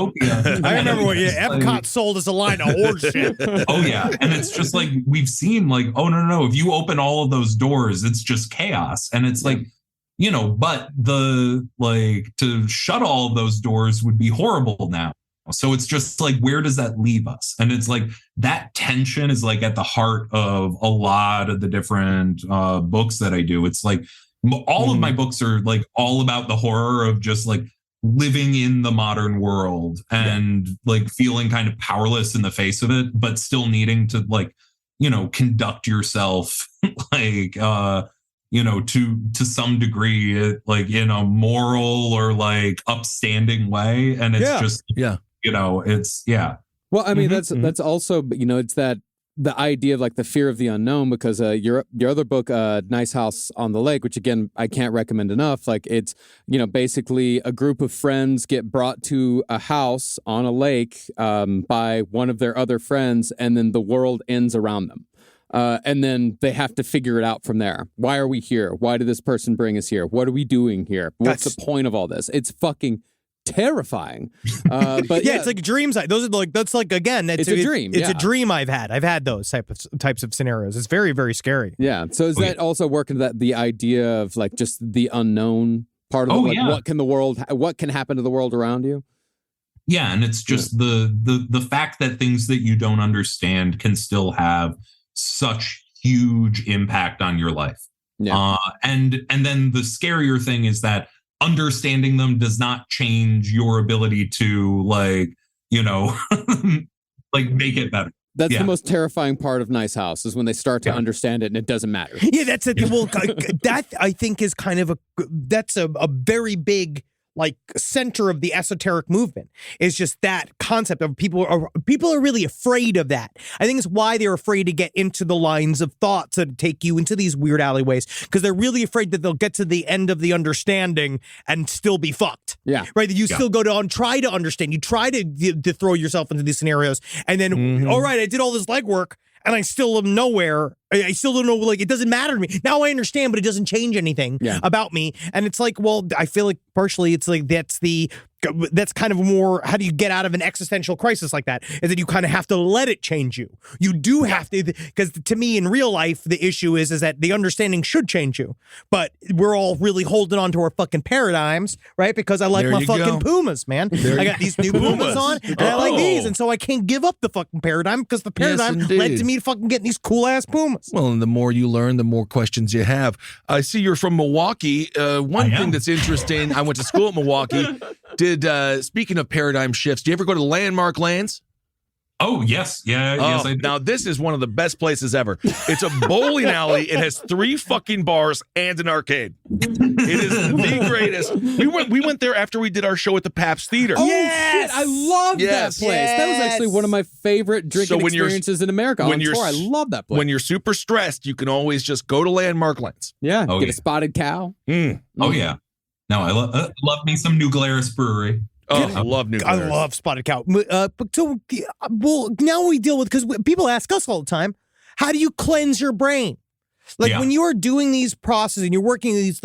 I remember when Epcot sold us a line of horse shit. Oh yeah. And it's just we've seen oh no, if you open all of those doors, it's just chaos. And it's but to shut all of those doors would be horrible now. So it's just where does that leave us? And it's that tension is at the heart of a lot of the different books that I do. It's all of my books are all about the horror of just living in the modern world and feeling kind of powerless in the face of it, but still needing to conduct yourself to some degree in a moral or upstanding way. And it's Well, I mean, that's also, it's that the idea of the fear of the unknown, because your other book, Nice House on the Lake, which again, I can't recommend enough. It's, basically a group of friends get brought to a house on a lake by one of their other friends, and then the world ends around them. And then they have to figure it out from there. Why are we here? Why did this person bring us here? What are we doing here? What's the point of all this? It's fucking terrifying. But yeah, it's like dreams. Those are like, that's like, again, it's a dream. It's a dream I've had those types of scenarios. It's very, very scary. Yeah. So is that also working that the idea of like just the unknown part of it? Like what can happen to the world around you? Yeah, and it's just the fact that things that you don't understand can still have such huge impact on your life. Yeah. And then the scarier thing is that understanding them does not change your ability to like, you know, like make it better. That's the most terrifying part of Nice House is when they start to understand it and it doesn't matter. Yeah, that's it. Well, that I think is kind of that's a very big like center of the esoteric movement. Is just that concept of people are really afraid of that. I think it's why they're afraid to get into the lines of thoughts that take you into these weird alleyways, because they're really afraid that they'll get to the end of the understanding and still be fucked. Yeah. Right. That you still go to try to understand. You try to throw yourself into these scenarios, and then all right, I did all this legwork and I still am nowhere. I still don't know, like, it doesn't matter to me. Now I understand, but it doesn't change anything about me. And it's like, well, I feel like partially it's like that's kind of more, how do you get out of an existential crisis like that? Is that you kind of have to let it change you. You do have to, because to me in real life, the issue is that the understanding should change you. But we're all really holding on to our fucking paradigms, right? Because I like my fucking Pumas, man. I got these new Pumas on, and I like these. And so I can't give up the fucking paradigm, because the paradigm led to me fucking getting these cool ass Pumas. Well, and the more you learn, the more questions you have. I see you're from Milwaukee. One thing that's interesting, I went to school at Milwaukee. Speaking of paradigm shifts, do you ever go to Landmark Lands? Oh, yes. Yes, I do. Now, this is one of the best places ever. It's a bowling alley. It has 3 fucking bars and an arcade. It is the greatest. We went there after we did our show at the Pabst Theater. Oh, shit. I love that place. That was actually one of my favorite drinking experiences in America on tour. I love that place. When you're super stressed, you can always just go to Landmark Lands. Yeah. Get a spotted cow. Oh, yeah. No, I love me some New Glarus Brewery. Oh, I love New Glarus. I love Spotted Cow. Well, now we deal with, because people ask us all the time, how do you cleanse your brain? Like when you are doing these processes and you're working these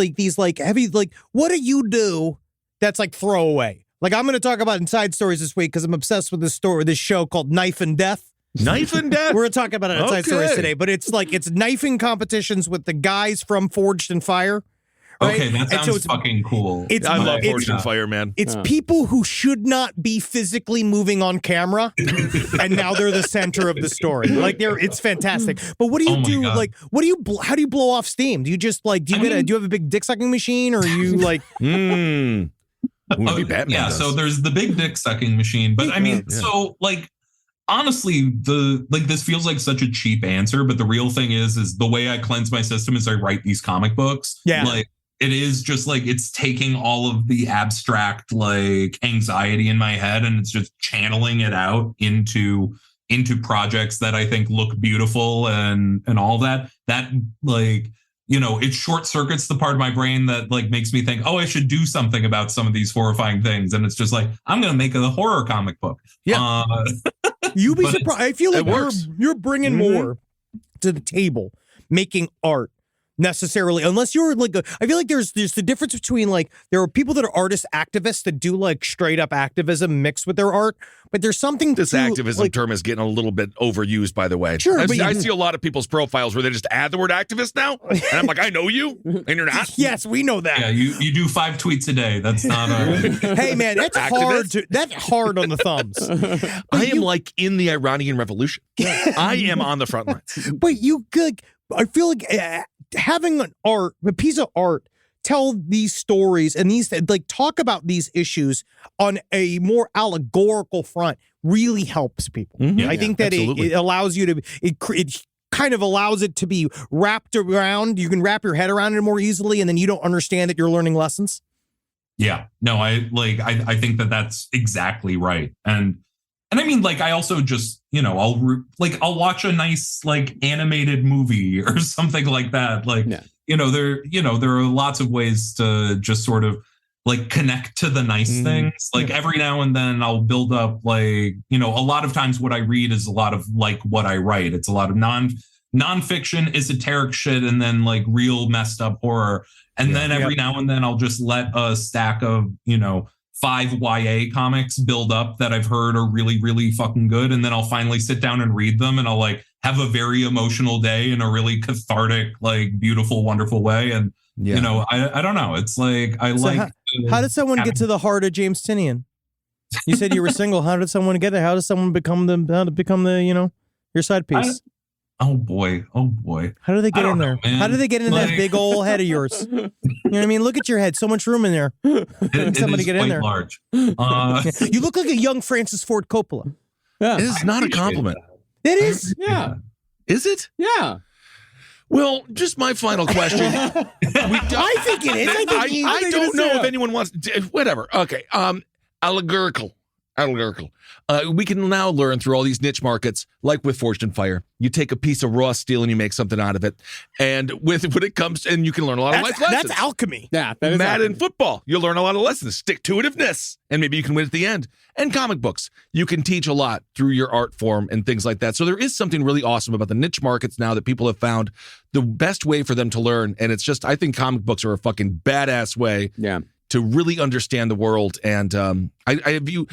heavy, like, what do you do that's like throwaway? Like, I'm going to talk about Inside Stories this week because I'm obsessed with this show called Knife and Death. Knife and Death? We're going to talk about it on Inside Stories today, but it's knifing competitions with the guys from Forged in Fire. Right? Okay, that sounds fucking cool. I love Forged in Fire, man. It's people who should not be physically moving on camera, and now they're the center of the story. Like, it's fantastic. But what do you do? God. Like, how do you blow off steam? Do you just do you have a big dick sucking machine, or are you like? Maybe Batman does. So there's the big dick sucking machine, but I mean, so like. Honestly, this feels like such a cheap answer, but the real thing is the way I cleanse my system is I write these comic books. Yeah. Like, it is just like, it's taking all of the abstract like anxiety in my head and it's just channeling it out into projects that I think look beautiful and all that like, you know, it short circuits the part of my brain that like makes me think, oh, I should do something about some of these horrifying things. And it's just like, I'm going to make a horror comic book. Yeah. You'd be surprised. I feel like you're bringing more to the table, making art necessarily, unless you're like, I feel like there's the difference between like, there are people that are artist activists that do like straight up activism mixed with their art, but there's something this activism term is getting a little bit overused, by the way. Sure, I see a lot of people's profiles where they just add the word activist now, and I'm like, I know you, and you're not. Yes, we know that. Yeah, you do 5 tweets a day. That's not Hey man, that's hard. That's hard on the thumbs. I am like in the Iranian Revolution. I am on the front lines. But you could. I feel like having a piece of art, tell these stories and talk about these issues on a more allegorical front really helps people. I think that it allows you to, it kind of allows it to be wrapped around. You can wrap your head around it more easily, and then you don't understand that you're learning lessons. Yeah, no, I think that that's exactly right. And I mean, like, I also just, you know, I'll watch a nice like animated movie or something like that. Like, you know, there are lots of ways to just sort of like connect to the nice things. Like every now and then I'll build up like, you know, a lot of times what I read is a lot of like what I write. It's a lot of nonfiction, esoteric shit, and then like real messed up horror. And then every now and then I'll just let a stack of, you know, 5 YA comics build up that I've heard are really, really fucking good. And then I'll finally sit down and read them, and I'll like have a very emotional day in a really cathartic, like beautiful, wonderful way. And, you know, I don't know. It's like, How did someone get to the heart of James Tynion? You said you were single. How did someone get there? How does someone become the, you know, your side piece? Oh boy. How do they get in there? Know, How do they get in that big old head of yours? You know what I mean? Look at your head. So much room in there. Somebody get in there. Large. You look like a young Francis Ford Coppola. Yeah. It is not a compliment. It is. Yeah. Is it? Yeah. Well, just my final question. I think it is. I don't know if anyone wants. Whatever. Okay. Allegorical. We can now learn through all these niche markets, like with Forged in Fire. You take a piece of raw steel and you make something out of it. And when it comes, and you can learn a lot of life lessons. That's alchemy. Yeah. That is Madden football, you'll learn a lot of lessons. Stick-to-itiveness, and maybe you can win at the end. And comic books, you can teach a lot through your art form and things like that. So there is something really awesome about the niche markets now that people have found the best way for them to learn. And it's just, I think comic books are a fucking badass way. Yeah. To really understand the world. And have you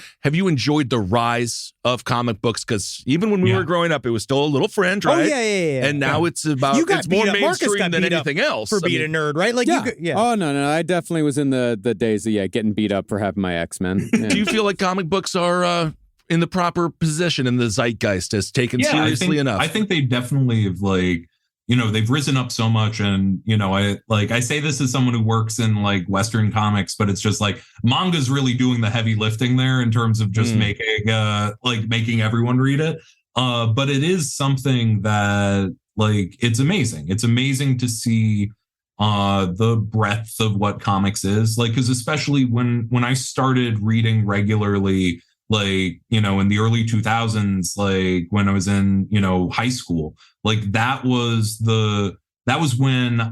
enjoyed the rise of comic books? Because even when we were growing up, it was still a little fringe, right? Oh, yeah. And now it's about, it's more mainstream than anything else. For being a nerd, right? Like, yeah. Oh, no. I definitely was in the days of, getting beat up for having my X-Men. Yeah. Do you feel like comic books are in the proper position in the zeitgeist as taken seriously enough? I think they definitely have, like, you know, they've risen up so much. And, you know, I say this as someone who works in like Western comics, but it's just like manga's really doing the heavy lifting there in terms of just making everyone read it. But it is something that, like, it's amazing. It's amazing to see the breadth of what comics is, like, because especially when I started reading regularly, like, you know, in the early 2000s, like when I was in, you know, high school, like that was when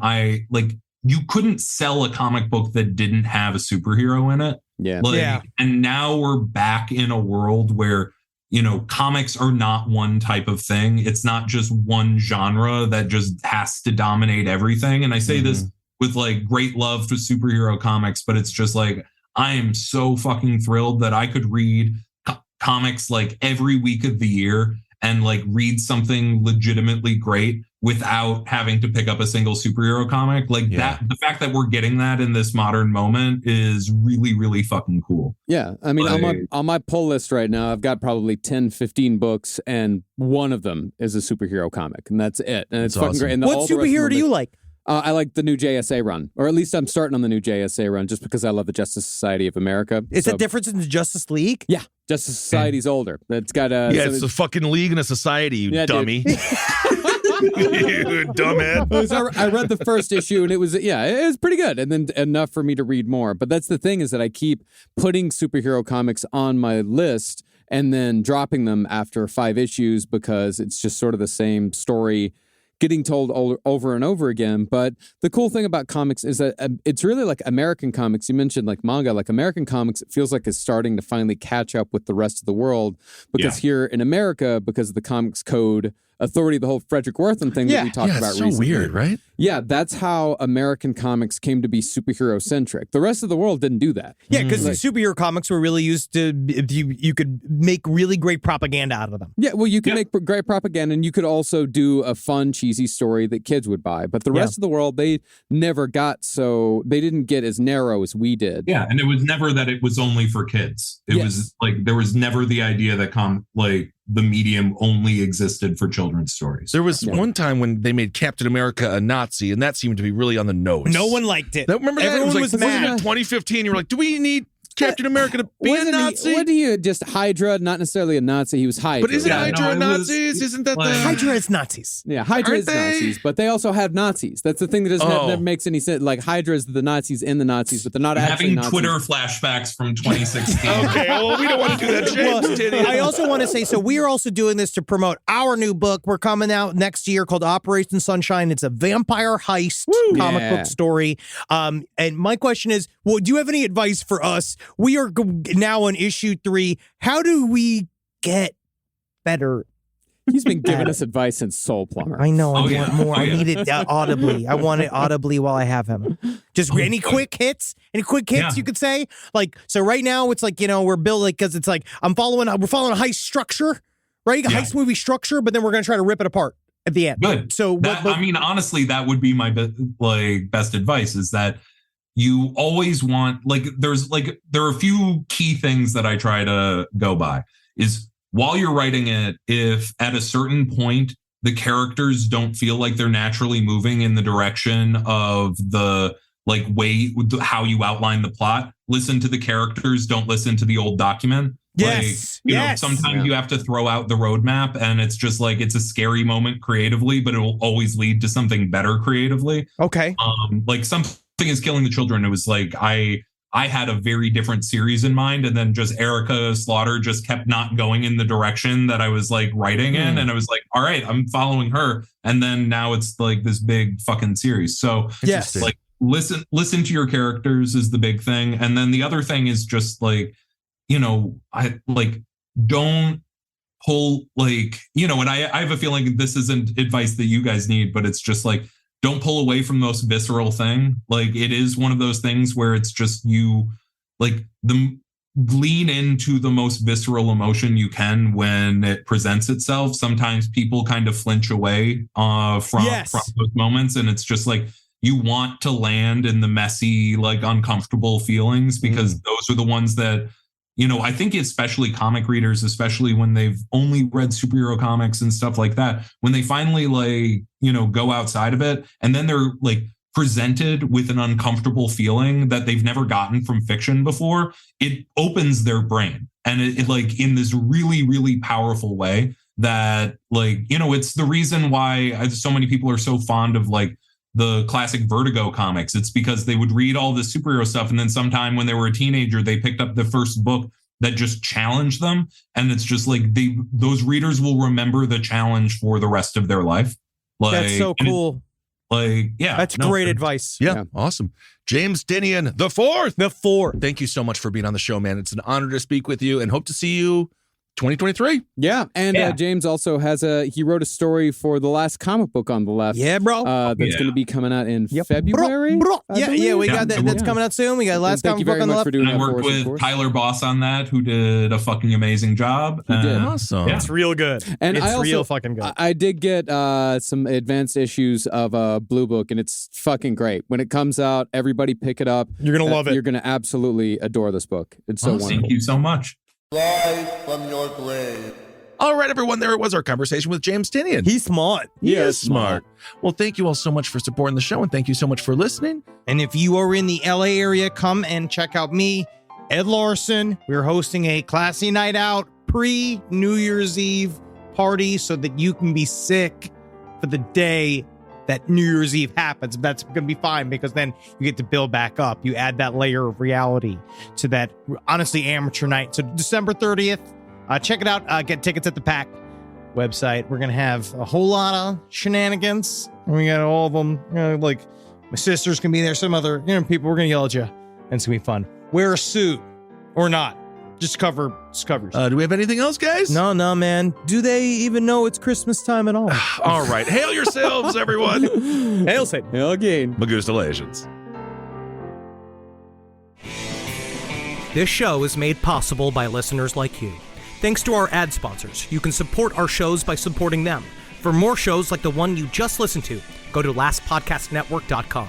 you couldn't sell a comic book that didn't have a superhero in it. Yeah. And now we're back in a world where, you know, comics are not one type of thing. It's not just one genre that just has to dominate everything. And I say this with like great love for superhero comics, but it's just like, I am so fucking thrilled that I could read comics like every week of the year and like read something legitimately great without having to pick up a single superhero comic. Like that, the fact that we're getting that in this modern moment is really, really fucking cool. Yeah. I mean, on my pull list right now, I've got probably 10, 15 books, and one of them is a superhero comic, and that's it. And it's fucking awesome. great. And what superhero do you like? I like the new JSA run, or at least I'm starting on the new JSA run just because I love the Justice Society of America. Is that different in the Justice League? Yeah. Justice Society's older. It's got a... it's a fucking league and a society, you dummy. You dumbhead. I read the first issue and it was pretty good, and then enough for me to read more. But that's the thing, is that I keep putting superhero comics on my list and then dropping them after 5 issues because it's just sort of the same story getting told over and over again. But the cool thing about comics is that it's really like American comics. You mentioned like manga, like American comics, it feels like is starting to finally catch up with the rest of the world, because here in America, because of the Comics Code Authority, the whole Frederick Wertham thing that we talked about so recently. Weird, right? Yeah, that's how American comics came to be superhero centric. The rest of the world didn't do that. Yeah, because superhero comics were really used to, you could make really great propaganda out of them. Yeah, well, you can make great propaganda, and you could also do a fun, cheesy story that kids would buy. But the rest of the world, they never got they didn't get as narrow as we did. Yeah, and it was never that it was only for kids. It was like, there was never the idea that the medium only existed for children's stories. There was one time when they made Captain America a Nazi, and that seemed to be really on the nose. No one liked it. Remember that? Everyone it was mad. 2015. You were like, do we need Captain America to be a Nazi? What do you just Hydra? Not necessarily a Nazi. He was Hydra. But isn't Hydra Nazis? Isn't that the Hydra is Nazis? Yeah, Hydra is Nazis, but they also have Nazis. That's the thing that never makes any sense. Like Hydra is the Nazis in the Nazis, but they're not actually having Nazis. Twitter flashbacks from 2016. Okay, well, we don't want to do that, James Tynion. I also want to say, so we are also doing this to promote our new book. We're coming out next year called Operation Sunshine. It's a vampire heist comic book story. And my question is, well, do you have any advice for us? We are now on issue 3. How do we get better He's been giving us advice since Soul Plumber. I know. I Oh, yeah. want more. Oh, I yeah. need it audibly. I want it audibly while I have him. Just any quick hits? Any quick hits Yeah. you could say? Like, so right now it's like, we're building, because it's like, we're following a heist structure, right? A Yeah. heist movie structure, but then we're going to try to rip it apart at the end. Good. So, I mean, honestly, that would be my best advice is that you always want, there are a few key things that I try to go by is while you're writing it, if at a certain point the characters don't feel like they're naturally moving in the direction of the way how you outline the plot, listen to the characters, don't listen to the old document. Yes. Sometimes you have to throw out the roadmap and it's just it's a scary moment creatively, but it will always lead to something better creatively. Okay. Something is killing the children. It was I had a very different series in mind, and then just Erica Slaughter just kept not going in the direction that I was writing in, and I was like, all right, I'm following her, and then now it's this big fucking series. So Yes. listen to your characters is the big thing, and then the other thing is just don't pull and I have a feeling this isn't advice that you guys need, but it's just don't pull away from the most visceral thing. It is one of those things where it's just you lean into the most visceral emotion you can when it presents itself. Sometimes people kind of flinch away from those moments, and it's just you want to land in the messy, uncomfortable feelings, because those are the ones that I think especially comic readers, especially when they've only read superhero comics and stuff like that, when they finally go outside of it and then they're presented with an uncomfortable feeling that they've never gotten from fiction before, it opens their brain. And it in this really, really powerful way that it's the reason why so many people are so fond of the classic Vertigo comics. It's because they would read all the superhero stuff, and then sometime when they were a teenager, they picked up the first book that just challenged them, and it's just those readers will remember the challenge for the rest of their life. That's so cool. That's great advice. Yeah, awesome. James Tynion IV. The fourth. Thank you so much for being on the show, man. It's an honor to speak with you, and hope to see you 2023. Yeah, and James also he wrote a story for the last comic book on the left. Yeah, bro. That's going to be coming out in February. Bro. I Yeah, believe. we got that. That's coming out soon. We got last Thank you comic book very on the much left. for doing I that for worked us, of with course. Tyler Boss on that, who did a fucking amazing job. He did. Awesome. Yeah. It's real good. And it's I also, real fucking good. I did get some advanced issues of Blue Book, and it's fucking great. When it comes out, everybody pick it up. You're gonna love it. You're gonna absolutely adore this book. It's so wonderful. Thank you so much. Rise from your grave. All right, everyone. There it was, our conversation with James Tynion. He's smart. He is smart. Well, thank you all so much for supporting the show, and thank you so much for listening. And if you are in the LA area, come and check out me, Ed Larson. We're hosting a classy night out pre-New Year's Eve party so that you can be sick for the day that New Year's Eve happens. That's going to be fine, because then you get to build back up. You add that layer of reality to that, honestly, amateur night. So December 30th, check it out. Get tickets at the Pack website. We're going to have a whole lot of shenanigans. We got all of them. My sister's going to be there. Some other people. We're going to yell at you. And it's going to be fun. Wear a suit or not. Just covers. Do we have anything else, guys? No, man. Do they even know it's Christmas time at all? All right. Hail yourselves, everyone. Hail Satan. Hail again. Magustalations. This show is made possible by listeners like you. Thanks to our ad sponsors, you can support our shows by supporting them. For more shows like the one you just listened to, go to lastpodcastnetwork.com.